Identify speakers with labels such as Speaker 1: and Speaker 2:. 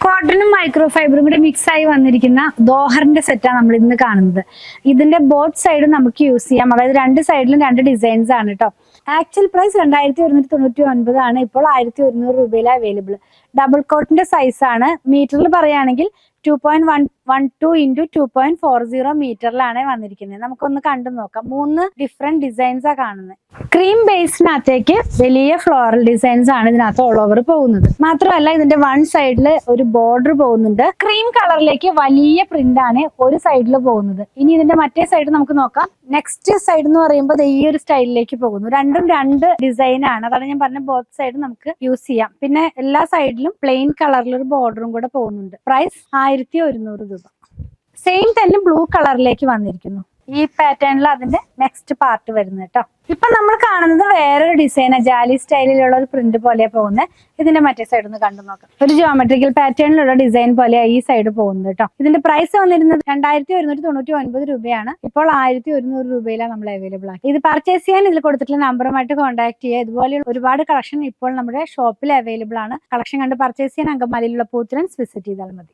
Speaker 1: കോട്ടണും micro ഫൈബറും കൂടെ mix ആയി വന്നിരിക്കുന്ന ദോഹറിന്റെ സെറ്റാണ് നമ്മൾ ഇന്ന് കാണുന്നത്. ഇതിന്റെ ബോത്ത് സൈഡും നമുക്ക് യൂസ് ചെയ്യാം. അതായത് രണ്ട് സൈഡിലും രണ്ട് ഡിസൈൻസ് ആണ് കേട്ടോ. ആക്ച്വൽ പ്രൈസ് 2199 ആണ്. ഇപ്പോൾ 1100 രൂപയിൽ അവൈലബിൾ. ഡബിൾ കോട്ടിന്റെ സൈസ് ആണ്. മീറ്ററിൽ പറയുകയാണെങ്കിൽ 2.12 ഇൻറ്റു 2.40 മീറ്ററിലാണ് വന്നിരിക്കുന്നത്. നമുക്കൊന്ന് കണ്ടു നോക്കാം. 3 ഡിഫറെന്റ് ഡിസൈൻസ് ആ കാണുന്നത്. ക്രീം ബേസിനകത്തേക്ക് വലിയ ഫ്ലോറൽ ഡിസൈൻസ് ആണ് ഇതിനകത്ത് ഓൾ ഓവർ പോകുന്നത്. മാത്രമല്ല ഇതിന്റെ വൺ സൈഡിൽ ഒരു ബോർഡർ പോകുന്നുണ്ട്. ക്രീം കളറിലേക്ക് വലിയ പ്രിന്റ് ആണ് ഒരു സൈഡിൽ പോകുന്നത്. ഇനി ഇതിന്റെ മറ്റേ സൈഡ് നമുക്ക് നോക്കാം. നെക്സ്റ്റ് സൈഡ് എന്ന് പറയുമ്പോൾ ഈ ഒരു സ്റ്റൈലിലേക്ക് പോകുന്നു. രണ്ടും രണ്ട് ഡിസൈൻ ആണ്. അതാണ് ഞാൻ പറഞ്ഞ ബോത്ത് സൈഡ് നമുക്ക് യൂസ് ചെയ്യാം. പിന്നെ എല്ലാ സൈഡിലും പ്ലെയിൻ കളറിൽ ഒരു ബോർഡറും കൂടെ പോകുന്നുണ്ട്. പ്രൈസ് 1100 രൂപ. സെയിം തന്നെ ബ്ലൂ കളറിലേക്ക് വന്നിരിക്കുന്നു. ഈ പാറ്റേണിൽ അതിന്റെ നെക്സ്റ്റ് പാർട്ട് വരുന്നത് കേട്ടോ. ഇപ്പൊ നമ്മൾ കാണുന്നത് വേറൊരു ഡിസൈൻ, ജാലി സ്റ്റൈലിലുള്ള ഒരു പ്രിന്റ് പോലെയാ പോകുന്നത്. ഇതിന്റെ മറ്റേ സൈഡ് ഒന്ന് കണ്ടു നോക്കാം. ഒരു ജിയോമെട്രിക്കൽ പാറ്റേണിലുള്ള ഡിസൈൻ പോലെയാ ഈ സൈഡ് പോകുന്നത് കേട്ടോ. ഇതിന്റെ പ്രൈസ് വന്നിരുന്നത് 2199 രൂപയാണ്. ഇപ്പോൾ 1100 രൂപയിലാണ് നമ്മൾ അവൈലബിൾ ആക്കി. ഇത് പർച്ചേസ് ചെയ്യാൻ ഇതിൽ കൊടുത്തിട്ടുള്ള നമ്പറുമായിട്ട് കോൺടാക്ട് ചെയ്യുക. ഇതുപോലെ ഒരുപാട് കളക്ഷൻ ഇപ്പോൾ നമ്മുടെ ഷോപ്പിൽ അവൈലബിൾ ആണ്. കളക്ഷൻ കണ്ട് പർച്ചേസ് ചെയ്യാൻ അങ്കമാലിയിലുള്ള പൂത്തിരൻസ് വിസിറ്റ് ചെയ്താൽ മതി.